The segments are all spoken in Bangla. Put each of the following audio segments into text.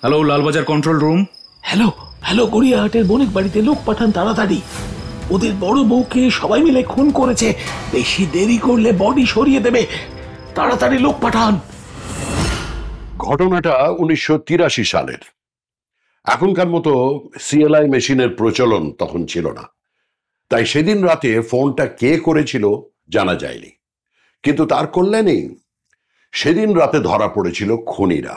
Hello, Lalbazar control room. Hello hello, গড়িয়াহাটের বণিক বাড়িতে লোক পাঠান তাড়াতাড়ি। ওদের বড় বউকে সবাই মিলে খুন করেছে, বেশি দেরি করলে বডি সরিয়ে দেবে, তাড়াতাড়ি লোক পাঠান। ঘটনাটা 1983 সালের। এখনকার মতো সিএলআই মেশিনের প্রচলন তখন ছিল না, তাই সেদিন রাতে ফোনটা কে করেছিল জানা যায়নি। কিন্তু তার কল্যাণেই সেদিন রাতে ধরা পড়েছিল খুনিরা।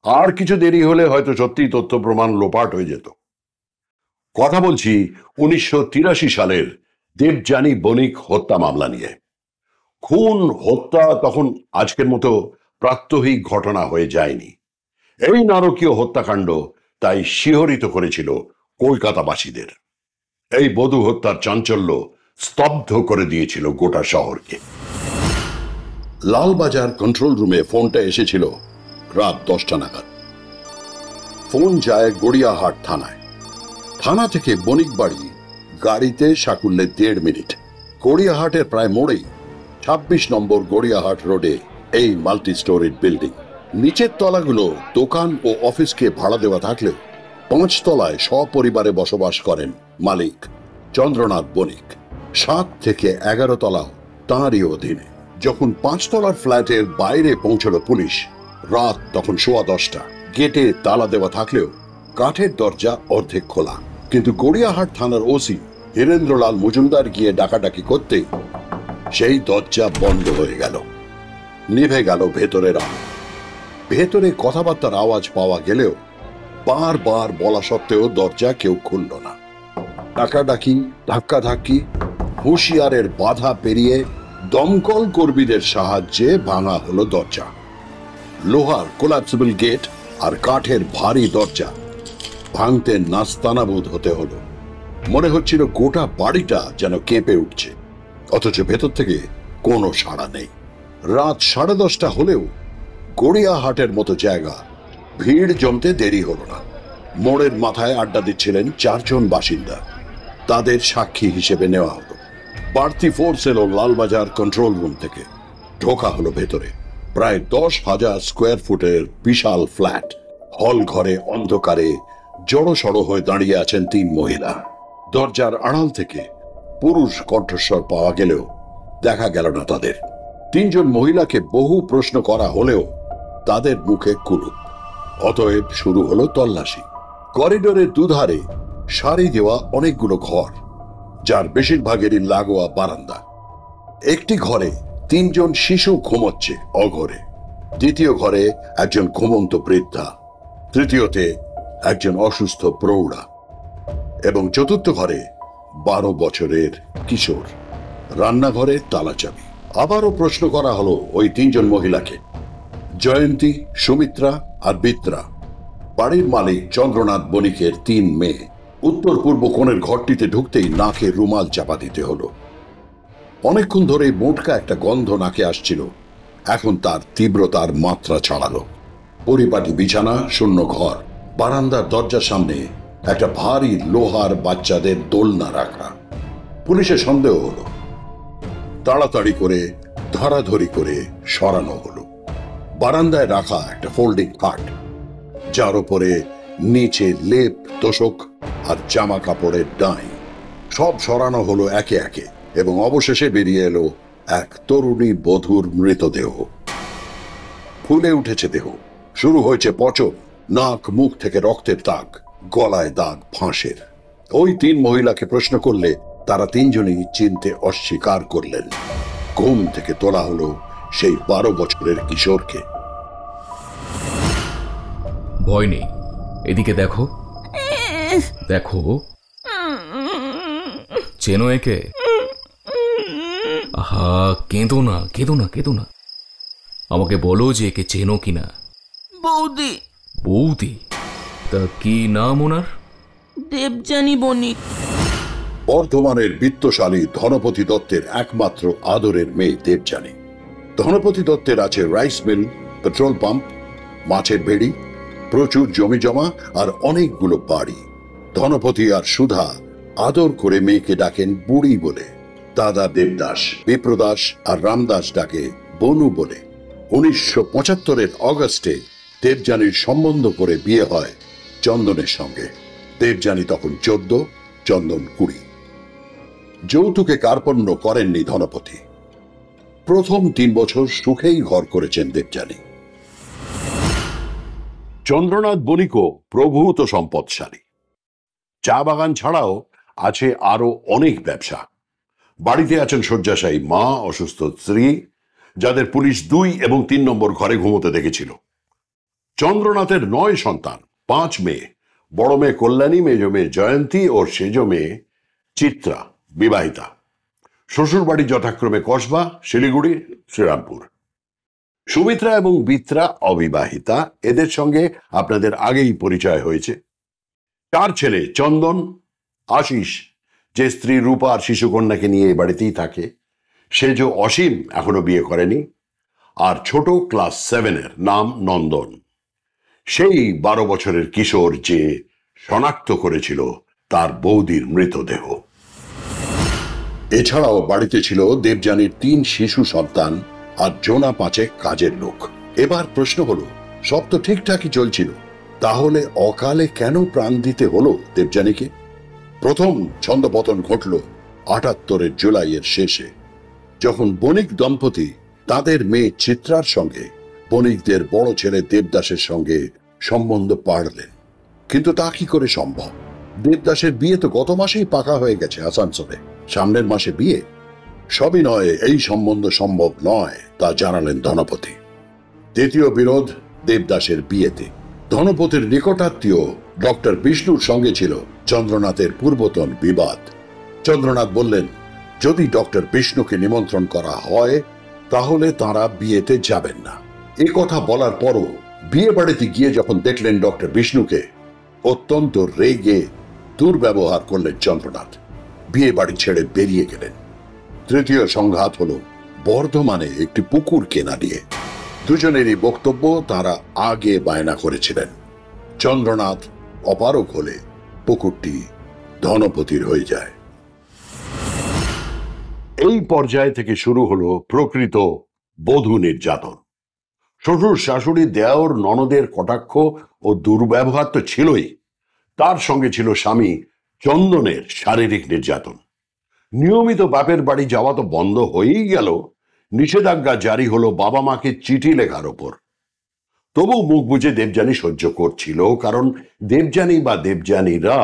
আর কিছু দেরি হলে হয়তো সত্যি তথ্য প্রমাণ লোপাট হয়ে যেত। কথা বলছি 1983 সালের দেবযানী বণিক হত্যা মামলা নিয়ে। খুন হত্যা তখন আজকের মতো প্রাত্যহিক ঘটনা হয়ে যায়নি। এই নারকীয় হত্যাকাণ্ড তাই শিহরিত করেছিল কলকাতাবাসীদের। এই বধূ হত্যার চাঞ্চল্য স্তব্ধ করে দিয়েছিল গোটা শহরকে। লালবাজার কন্ট্রোল রুমে ফোনটা এসেছিল রাত 10টা নাগাদ। ফোন যায় গড়িয়াহাট থানায়। থানা থেকে বণিক বাড়ি গাড়িতে সাকুল্যে 1.5 মিনিট। গড়িয়াহাটের প্রায় মোড়েই 26 নম্বর গড়িয়াহাট রোডে এই মাল্টি স্টোরিড বিল্ডিং। নিচের তলাগুলো দোকান ও অফিসকে ভাড়া দেওয়া থাকলেও 5 তলায় সপরিবারে বসবাস করেন মালিক চন্দ্রনাথ বণিক। 7 থেকে 11 তলাও তাঁরই অধীনে। যখন 5 তলার ফ্ল্যাটের বাইরে পৌঁছলো পুলিশ, রাত তখন 10:15। গেটে তালা দেওয়া থাকলেও কাঠের দরজা অর্ধেক খোলা। কিন্তু গড়িয়াহাট থানার ওসি হীরেন্দ্রলাল মজুমদার গিয়ে ডাকাডাকি করতেই সেই দরজা বন্ধ হয়ে গেল। নিভে গেল ভেতরের আলো। ভেতরে কথাবার্তার আওয়াজ পাওয়া গেলেও বারবার বলা সত্ত্বেও দরজা কেউ খুলল না। ডাকাডাকি, ধাক্কাধাক্কি, হুঁশিয়ারের বাধা পেরিয়ে দমকল কর্মীদের সাহায্যে ভাঙা হলো দরজা। লোহার কোলাপসিবল গেট আর কাঠের ভারী দরজা ভাঙতে নাস্তানাবুদ হতে হলো। মনে হচ্ছিল গোটা বাড়িটা যেন কেঁপে উঠছে, অথচ ভেতর থেকে কোনো সাড়া নেই। রাত 10:30 হলেও গড়িয়াহাটের মতো জায়গা ভিড় জমতে দেরি হলো না। মোড়ের মাথায় আড্ডা দিচ্ছিলেন 4 জন বাসিন্দা। তাদের সাক্ষী হিসেবে নেওয়া হলো। বাড়তি ফোর্স এলো লালবাজার কন্ট্রোল রুম থেকে। ঢোকা হলো ভেতরে। প্রায় 10,000 স্কোয়ার ফুটের বিশাল ফ্ল্যাট। হল ঘরে অন্ধকারে জড়সড় হয়ে দাঁড়িয়ে আছেন 3 মহিলা। দরজার আড়াল থেকে পুরুষ কণ্ঠস্বর পাওয়া গেলেও দেখা গেল না তাদের। 3 জন মহিলাকে বহু প্রশ্ন করা হলেও তাদের মুখে কুলুপ। অতএব শুরু হলো তল্লাশি। করিডোরের দুধারে সারি দেওয়া অনেকগুলো ঘর, যার বেশিরভাগেরই লাগোয়া বারান্দা। একটি ঘরে 3 জন শিশু ঘুমোচ্ছে অঘরে। দ্বিতীয় ঘরে একজন ঘুমন্ত বৃদ্ধা। তৃতীয়তে একজন অসুস্থ প্রৌঢ়া এবং চতুর্থ ঘরে 12 বছরের কিশোর। রান্নাঘরে তালাচাবি। আবারও প্রশ্ন করা হলো ওই 3 জন মহিলাকে, জয়ন্তী, সুমিত্রা আর বিত্রা। বাড়ির মালিক চন্দ্রনাথ বণিকের 3 মেয়ে। উত্তর পূর্ব কোণের ঘরটিতে ঢুকতেই নাকে রুমাল চাপা দিতে হলো। অনেকক্ষণ ধরে মোটকা একটা গন্ধ নাকে আসছিল, এখন তার তীব্রতার মাত্রা ছাড়ালো। পরিপাটি বিছানা, শূন্য ঘর। বারান্দার দরজার সামনে একটা ভারী লোহার বাচ্চাদের দোলনা রাখা। পুলিশের সন্দেহ হলো। তাড়াতাড়ি করে ধরাধরি করে সরানো হলো। বারান্দায় রাখা একটা ফোল্ডিং খাট, যার উপরে নিচে লেপ, তোশক আর জামা কাপড়ের ডাই। সব সরানো হলো একে একে এবং অবশেষে বেরিয়ে এলো এক তরুণী বধূর মৃতদেহ। ফুলে উঠেছে দেহ, শুরু হয়েছে পচন, নাক মুখ থেকে রক্তের দাগ, গলায় দাগ ফাঁসের। ওই 3 মহিলাকে প্রশ্ন করলে তারা 3 জনই চিনতে অস্বীকার করলেন। ঘুম থেকে তোলা হলো সেই 12 বছরের কিশোরকে। ভয় নেই, এদিকে দেখো, দেখো, চেনো একে? আহা, কেঁদো না, কেঁদো না, কেঁদো না। আমাকে বলো যে একে চেনো কিনা। বৌদি। বৌদি? তা কি নাম ওনার? দেবযানী বণিক। বর্ধমানের বিত্তশালী ধনপতি দত্তের একমাত্র আদরের মেয়ে দেবযানী। ধনপতি দত্তের আছে রাইস মিল, পেট্রোল পাম্প, মাছের ভেড়ি, প্রচুর জমি জমা আর অনেকগুলো বাড়ি। ধনপতি আর সুধা আদর করে মেয়েকে ডাকেন বুড়ি বলে। দাদা দেবদাস, বিপ্রদাস আর রামদাস ডাকে বনু বলে। 1975-এর অগস্টে দেবযানীর সম্বন্ধ করে বিয়ে হয় চন্দনের সঙ্গে। দেবযানী তখন 14, চন্দন 20। যৌতুকে কার্পণ্য করেননি ধনপতি। প্রথম 3 বছর সুখেই ঘর করেছেন দেবযানী। চন্দ্রনাথ বণিকও প্রভূত সম্পদশালী। চা বাগান ছাড়াও আছে আরো অনেক ব্যবসা। বাড়িতে আছেন শয্যাশায়ী মা, অসুস্থ স্ত্রী, যাদের পুলিশ 2 এবং 3 নম্বর ঘরে ঘুমোতে দেখেছিল। চন্দ্রনাথের 9 সন্তান, 5 মেয়ে। বড় মেয়ে কল্যাণী, মেজ মেয়ে জয়ন্তী ও সেজ মেয়ে চিত্রা বিবাহিতা। শ্বশুর বাড়ি যথাক্রমে কসবা, শিলিগুড়ি, শ্রীরামপুর। সুমিত্রা এবং বিত্রা অবিবাহিতা। এদের সঙ্গে আপনাদের আগেই পরিচয় হয়েছে। 4 ছেলে, চন্দন, আশিস, যে স্ত্রী রূপা আর শিশুকন্যাকে নিয়ে এই বাড়িতেই থাকে। সেজ অসীম এখনো বিয়ে করেনি। আর ছোট ক্লাস 7-এর, নাম নন্দন। সেই 12 বছরের কিশোর যে শনাক্ত করেছিল তার বৌদির মৃতদেহ। এছাড়াও বাড়িতে ছিল দেবযানীর 3 শিশু সন্তান আর জোনা 5 কাজের লোক। এবার প্রশ্ন হলো, সব তো ঠিকঠাকই চলছিল, তাহলে অকালে কেন প্রাণ দিতে হলো দেবযানীকে? প্রথম ছন্দপতন ঘটল 78-এর জুলাইয়ের শেষে, যখন বণিক দম্পতি তাদের মেয়ে চিত্রার সঙ্গে বণিকদের বড় ছেলে দেবদাসের সঙ্গে সম্বন্ধ পাড়লেন। কিন্তু তা কি করে সম্ভব? দেবদাসের বিয়ে তো গত মাসেই পাকা হয়ে গেছে আসানসোলে। সামনের মাসে বিয়ে। সবই নয়, এই সম্বন্ধ সম্ভব নয়, তা জানালেন ধনপতি। দ্বিতীয় বিরোধ দেবদাসের বিয়েতে। ধনপতির নিকটাত্মীয় ডক্টর বিষ্ণুর সঙ্গে ছিল চন্দ্রনাথের পূর্বতন বিবাদ। চন্দ্রনাথ বললেন, যদি ডক্টর বিষ্ণুকে নিমন্ত্রণ করা হয় তাহলে তারা বিয়েতে যাবেন না। এ কথা বলার পরও বিয়ে বাড়িতে গিয়ে যখন দেখলেন ডক্টর বিষ্ণুকে, অত্যন্ত রেগে দুর্ব্যবহার করলেন চন্দ্রনাথ। বিয়ে বাড়ি ছেড়ে বেরিয়ে গেলেন। তৃতীয় সংঘাত হলো বর্ধমানে একটি পুকুর কেনা নিয়ে। দুজনেরই বক্তব্য তারা আগে বায়না করেছিলেন। চন্দ্রনাথ অপারগ হলে পুকুরটি ধনপতির হয়ে যায়। এই পর্যায় থেকে শুরু হলো প্রকৃত বধূ নির্যাতন। শ্বশুর শাশুড়ি, দেওর, ননদের কটাক্ষ ও দুর্ব্যবহার তো ছিলই, তার সঙ্গে ছিল স্বামী চন্দনের শারীরিক নির্যাতন। নিয়মিত বাপের বাড়ি যাওয়া তো বন্ধ হয়েই গেল, নিষেধাজ্ঞা জারি হলো বাবা মাকে চিঠি লেখার ওপর। তবু মুখ বুজে দেবযানী সহ্য করছিল, কারণ দেবযানী বা দেবযানীরা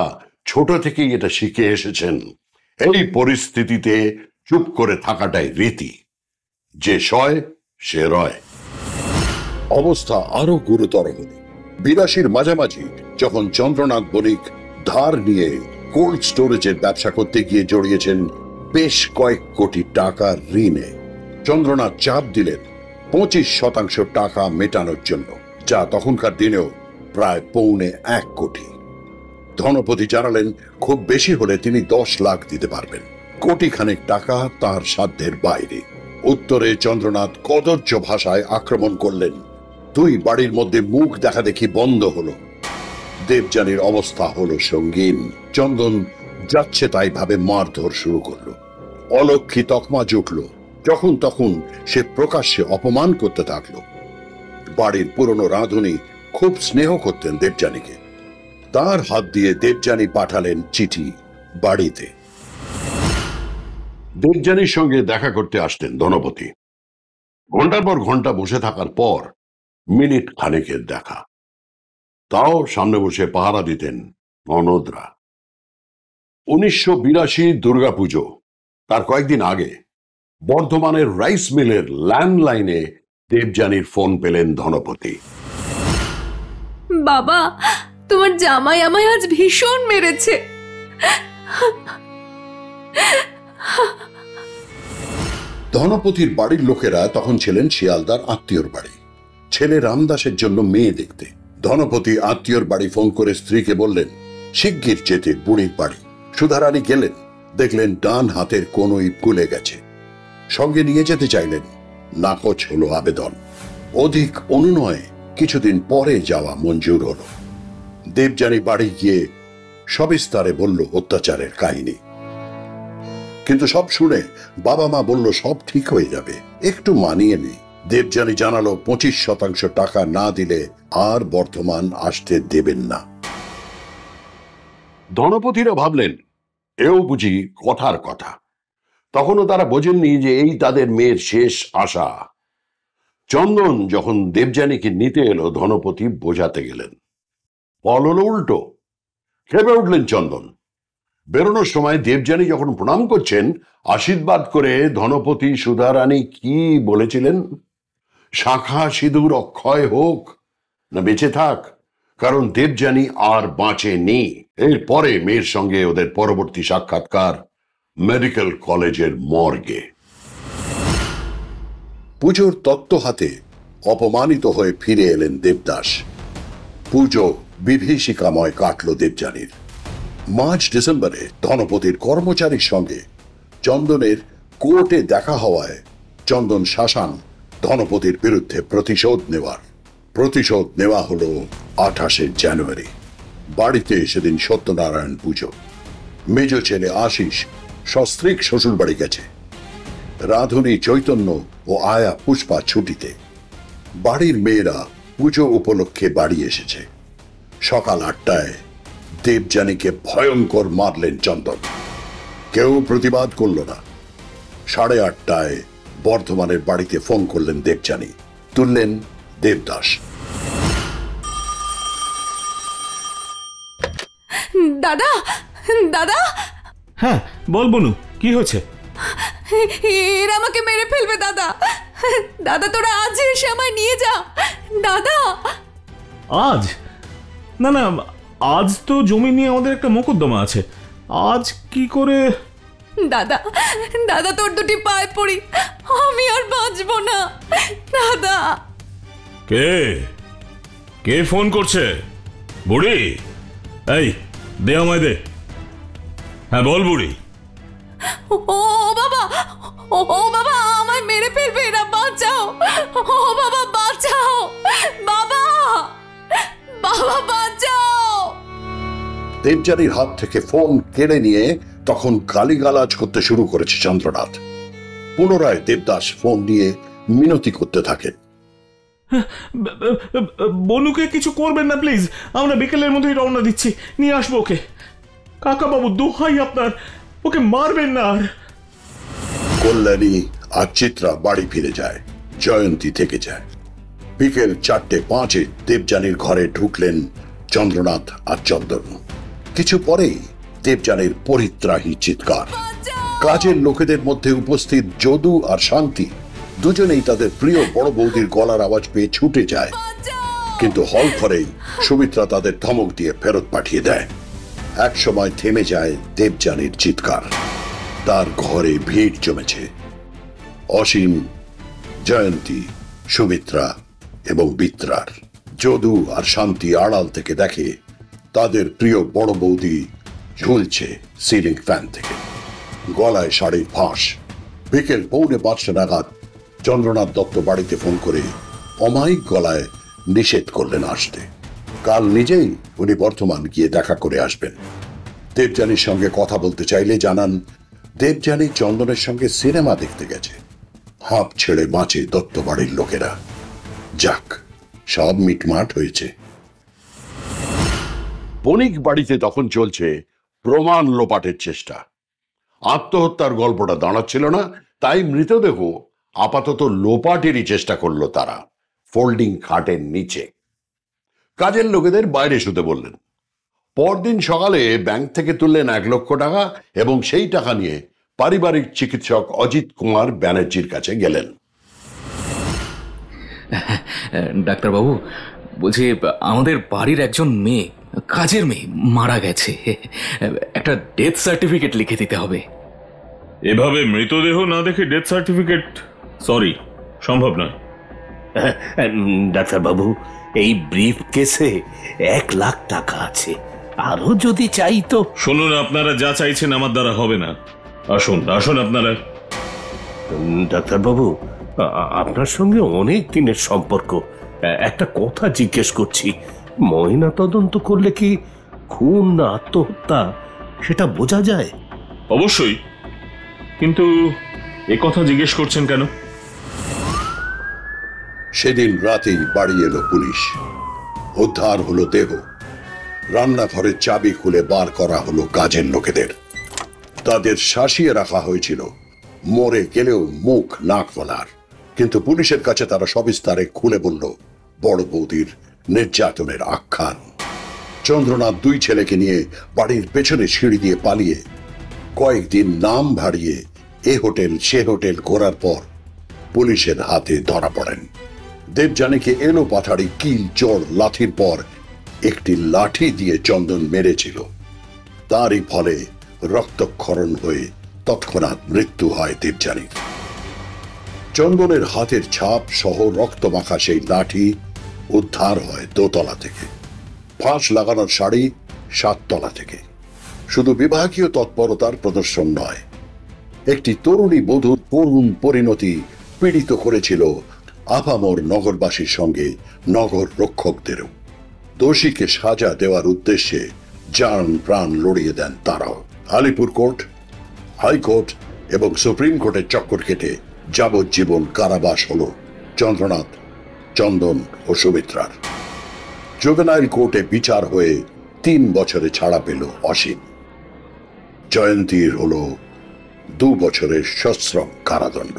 ছোট থেকেই এটা শিখে এসেছেন। এই পরিস্থিতিতে চুপ করে থাকাটাই রীতি। যে সয় সে রয়। অবস্থা আরো গুরুতর হল 82-র মাঝামাঝি, যখন চন্দ্রনাথ বণিক ধার নিয়ে কোল্ড স্টোরেজের ব্যবসা করতে গিয়ে জড়িয়েছেন বেশ কয়েক কোটি টাকার ঋণে। চন্দ্রনাথ চাপ দিলেন 25% টাকা মেটানোর জন্য, যা তখনকার দিনেও প্রায় 1.25 কোটি। ধনপতি জানালেন, খুব বেশি হলে তিনি 10 লাখ দিতে পারবেন। কোটিখানেক টাকা তার সাধ্যের বাইরে। উত্তরে চন্দ্রনাথ কদর্য ভাষায় আক্রমণ করলেন। 2 বাড়ির মধ্যে মুখ দেখা দেখি বন্ধ হলো। দেবযানীর অবস্থা হলো সঙ্গীন। চন্দন যাচ্ছে তাই ভাবে মারধর শুরু করলো। অলক্ষী তকমা জুটল। যখন তখন সে প্রকাশ্যে অপমান করতে থাকলো। বাড়ির পুরনো রাঁধুনি খুব স্নেহ করতেন দেবযানীকে। তার হাত দিয়ে দেবযানী পাঠালেন চিঠি বাড়িতে। দেবযানীর সঙ্গে দেখা করতে আসতেন ধনপতি। ঘন্টার পর ঘন্টা বসে থাকার পর মিনিট খানেকের দেখা, তাও সামনে বসে পাহারা দিতেন ননদরা। 1982 দুর্গাপুজো, তার কয়েকদিন আগে বর্ধমানের রাইস মিলের ল্যান্ডলাইনে দেবযানীর ফোন পেলেন ধনপতি। বাবা, তোমার জামাই আমায় আজ ভীষণ মেরেছে। ধনপতির বাড়ির লোকেরা তখন ছিলেন শিয়ালদার আত্মীয়র বাড়ি, ছেলে রামদাসের জন্য মেয়ে দেখতে। ধনপতি আত্মীয়র বাড়ি ফোন করে স্ত্রীকে বললেন শিগগির যেতে বুড়ির বাড়ি। সুধারানী গেলেন, দেখলেন ডান হাতের কোনোই ফুলে গেছে। সঙ্গে নিয়ে যেতে চাইলেন, নাকচ হলো আবেদন। অধিক অনুনয়ে কিছুদিন পরে যাওয়া মঞ্জুর হলো। দেবযানী বাড়ি গিয়ে সবিস্তারে বলল অত্যাচারের কাহিনী। কিন্তু সব শুনে বাবা মা বলল সব ঠিক হয়ে যাবে, একটু মানিয়ে নে। দেবযানী জানালো 25% টাকা না দিলে আর বর্ধমান আসতে দেবেন না। ধনপতিরা ভাবলেন এও বুঝি কথার কথা। তখনও তারা বোঝেননি যে এই তাদের মেয়ের শেষ আশা। চন্দন যখন দেবযানীকে নিতে এলো, ধনপতি বোঝাতে গেলেন। ফল হলো উল্টো। খেপে উঠলেন চন্দন। বেরোনোর সময় দেবযানী যখন প্রণাম করছেন, আশীর্বাদ করে ধনপতি সুধারানী কি বলেছিলেন? শাখা সিঁদুর অক্ষয় হোক না বেঁচে থাক, কারণ দেবযানী আর বাঁচেনি। এরপরে মেয়ের সঙ্গে ওদের পরবর্তী সাক্ষাৎকার মেডিকেল কলেজের মর্গে। পুজোর তত্ত্ব হাতে অপমানিত হয়ে ফিরে এলেন দেবদাস। পুজো বিভীষিকাময় কাটল দেবযানীর। মার্চ ডিসেম্বরে ধনপতির কর্মচারীর সঙ্গে চন্দনের কোর্টে দেখা হওয়ায় চন্দন শাসান ধনপতির বিরুদ্ধে প্রতিশোধ নেওয়া হলো 28 জানুয়ারি। বাড়িতে সেদিন সত্যনারায়ণ পুজো। মেজ ছেলে আশিস সস্ত্রীক শ্বশুর বাড়ি গেছে। রাধুনী, চৈতন্য ও আয়া পুষ্পা ছুটিতে। বাড়ির মেয়েরা পুজো উপলক্ষে বাড়ি এসেছে। সকাল 8টায় দেবযানীকে ভয়ঙ্কর মারলেন চন্দন। কেউ প্রতিবাদ করল না। 8:30টায় বর্ধমানের বাড়িতে ফোন করলেন দেবযানী। তুললেন দেবদাস। দাদা, দাদা। হ্যাঁ বল বনু, কি হয়েছে? এরা আমাকে মেরে ফেলবে দাদা। দাদা তোরা আজ এসে আমায় নিয়ে যা দাদা। আজ? না না, আজ তো জমি নিয়ে আমাদের একটা মোকদ্দমা আছে। আজ কি করে? দাদা, দাদা তোর দুটি পায়ে পড়ি, আমি আর বাঁচবো না দাদা। কে কে ফোন করছে? বুড়ি, এই দে আমায় দে। হ্যাঁ বল বুড়ি। ও বাবা, ও বাবা, আমায় মেরে ফেলবে এরা, বাঁচাও। ও বাবা বাঁচাও, বাবা, বাবা বাঁচাও। দেবযানীর হাত থেকে ফোন কেড়ে নিয়ে তখন গালিগালাজ করতে শুরু করেছে চন্দ্রনাথ। পুনরায় দেবদাস ফোন নিয়ে মিনতি করতে থাকেন। বনুকে কিছু করবেন না প্লিজ, আমরা বিকেলের মধ্যেই রওনা দিচ্ছি, নিয়ে আসবো ওকে। কাকা বাবু দোহাই আপনার, ওকে মারবেন না। আর কল্যাণী আর চিত্রা বাড়ি ফিরে যায়, জয়ন্তী থেকে যায়। বিকেল 4:05 দেবযানীর ঘরে ঢুকলেন চন্দ্রনাথ আর চন্দন। কিছু পরেই দেবযানীর পরিত্রাহী চিৎকার। কাজের লোকেদের মধ্যে উপস্থিত যদু আর শান্তি দুজনেই তাদের প্রিয় বড় বৌদির গলার আওয়াজ পেয়ে ছুটে যায়, কিন্তু হল ঘরেই সুমিত্রা তাদের ধমক দিয়ে ফেরত পাঠিয়ে দেয়। এক সময় থেমে যায় দেবযানীর চিৎকার। তার ঘরে ভিড় জমেছে। অসীম, জয়ন্তী, সুমিত্রা এবং বিত্রার। যদু আর শান্তি আড়াল থেকে দেখে তাদের প্রিয় বড় বৌদি ঝুলছে সিলিং ফ্যান থেকে, গলায় শাড়ির ফাঁস। বিকেল 4:45 নাগাদ চন্দ্রনাথ দত্ত বাড়িতে ফোন করে অমায়িক গলায় নিষেধ করলেন আসতে। কাল নিজেই উনি বর্ধমান গিয়ে দেখা করে আসবেন। দেবযানীর সঙ্গে কথা বলতে চাইলে জানান দেবযানী চন্দনের সঙ্গে সিনেমা দেখতে গেছে। হাঁপ ছেড়ে বাঁচে দত্ত বাড়ির লোকেরা। যাক, সব মিটমাট হয়েছে। বণিক বাড়িতে তখন চলছে প্রমাণ লোপাটের চেষ্টা। আত্মহত্যার গল্পটা দাঁড়াচ্ছিল না, তাই মৃতদেহ আপাতত লোপাটেরই চেষ্টা করলো তারা ফোল্ডিং খাটের নিচে। কাজের লোকেদের বাইরে শুতে বললেন। পরদিন সকালে ব্যাংক থেকে তুললেন 1 লক্ষ টাকা এবং সেই টাকা নিয়ে পারিবারিক চিকিৎসক অজিত কুমার ব্যানার্জির কাছে গেলেন। ডাক্তারবাবু, বলছি আমাদের বাড়ির একজন মেয়ে, কাজের মেয়ে মারা গেছে, একটা ডেথ সার্টিফিকেট লিখে দিতে হবে। এভাবে মৃতদেহ না দেখে ডেথ সার্টিফিকেট, সরি, সম্ভব নয়। ডাক্তারবাবু, এই ব্রিফ কেসে 1 লাখ টাকা আছে, আরো যদি চাই তো। শুনুন, আপনারা যা চাইছেন আমার দ্বারা হবে না। আসুন আসুন আপনারা। ডাক্তারবাবু, আপনার সঙ্গে অনেক দিনের সম্পর্ক, একটা কথা জিজ্ঞেস করছি। ময়না তদন্ত করলে কি খুন না আত্মহত্যা সেটা বোঝা যায়? অবশ্যই, কিন্তু এ কথা জিজ্ঞেস করছেন কেন? সেদিন রাতেই বাড়ি এলো পুলিশ। উদ্ধার হলো দেহ। রান্নাঘরের চাবি খুলে বার করা হলো কাজের লোকেদের। তাদের শাসিয়ে রাখা হয়েছিল, মরে গেলেও মুখ না খোলার। কিন্তু পুলিশের কাছে তারা সবিস্তারে খুলে বলল বড় বৌদির নির্যাতনের আখ্যান। চন্দ্রনাথ দুই ছেলেকে নিয়ে বাড়ির পেছনে সিঁড়ি দিয়ে পালিয়ে কয়েকদিন নাম ভাড়িয়ে এ হোটেল সে হোটেল ঘোরার পর পুলিশের হাতে ধরা পড়েন। দেবযানীকে এলো পাথাড়ি কিল চড় লাঠির পর একটি লাঠি দিয়ে চন্দন মেরেছিল। তারই ফলে রক্তক্ষরণ হয়ে তৎক্ষণাৎ মৃত্যু হয় দেবযানীর। চন্দনের হাতের ছাপ সহ রক্ত মাখা সেই লাঠি উদ্ধার হয় দোতলা থেকে। ফাঁস লাগানোর শাড়ি 7 তলা থেকে। শুধু বিভাগীয় তৎপরতার প্রদর্শন নয়, একটি তরুণী বধূর করুণ পরিণতি পীড়িত করেছিল আপামর নগরবাসীর সঙ্গে নগর রক্ষকদেরও। দোষীকে সাজা দেওয়ার উদ্দেশ্যে জান প্রাণ লড়িয়ে দেন তারাও। আলিপুর কোর্ট, হাইকোর্ট এবং সুপ্রিম কোর্টের চক্কর কেটে যাবজ্জীবন কারাবাস হল চন্দ্রনাথ, চন্দন ও সুমিত্রার। জুভেনাইল কোর্টে বিচার হয়ে 3 বছরে ছাড়া পেল অসীম। জয়ন্তীর হল 2 বছরের সশ্রম কারাদণ্ড।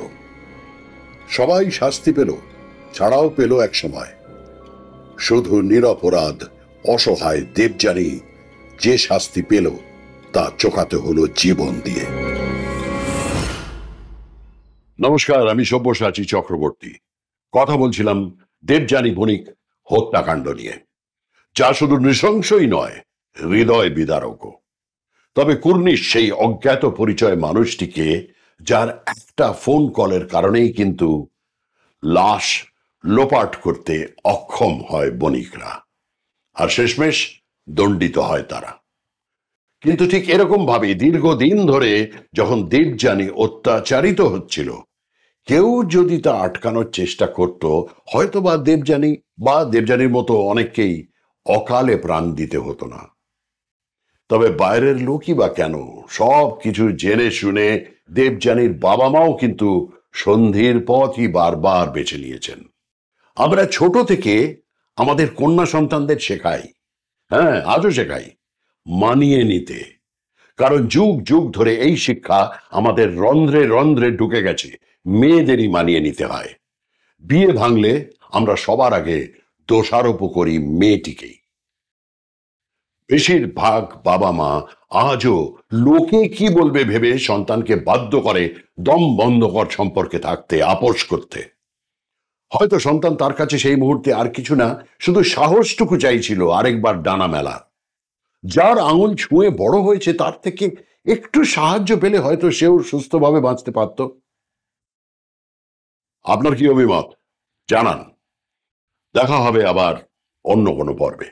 সবাই শাস্তি পেল, ছাড়াও পেল এক সময়। শুধু নিরপরাধ অসহায় দেবযানী যে শাস্তি পেল তা চোকাতে হলো জীবন দিয়ে। নমস্কার, আমি সব্যসাচী চক্রবর্তী। কথা বলছিলাম দেবযানী বণিক হত্যাকাণ্ড নিয়ে, যা শুধু নৃশংসই নয়, হৃদয় বিদারকও। তবে কুর্নিশ সেই অজ্ঞাত পরিচয় মানুষটিকে, যার একটা ফোন কলের কারণেই কিন্তু লাশ লোপাট করতে অক্ষম হয় বণিকরা, আর শেষমেশ দণ্ডিত হয় তারা। কিন্তু ঠিক এরকম ভাবে দীর্ঘদিন ধরে যখন দেবযানী অত্যাচারিত হচ্ছিল, কেউ যদি তা আটকানোর চেষ্টা করত, হয়তো বা দেবযানীর মতো অনেককেই অকালে প্রাণ দিতে হতো না। তবে বাইরের লোকই বা কেন, সব কিছু জেনে শুনে দেবযানীর বাবা মাও কিন্তু সন্ধির পথই বারবার বেছে নিয়েছেন। আমরা ছোট থেকে আমাদের কন্যা সন্তানদের শেখাই, আজও শেখাই, মানিয়ে নিতে। কারণ যুগ যুগ ধরে এই শিক্ষা আমাদের রন্ধ্রে রন্ধ্রে ঢুকে গেছে, মেয়েদেরই মানিয়ে নিতে হয়। বিয়ে ভাঙলে আমরা সবার আগে দোষারোপ করি মেয়েটিকেই। বেশিরভাগ বাবা মা আজও লোকে কি বলবে ভেবে সন্তানকে বাধ্য করে দম বন্ধকর সম্পর্কে থাকতে, আপোষ করতে। হয়তো সন্তান তার কাছে সেই মুহূর্তে আর কিছু না, শুধু সাহসটুকু চাইছিল আরেকবার ডানা মেলা। যার আঙুল ছুঁয়ে বড় হয়েছে তার থেকে একটু সাহায্য পেলে হয়তো সেও সুস্থভাবে বাঁচতে পারত। আপনার কি অভিমত জানান। দেখা হবে আবার অন্য কোনো পর্বে।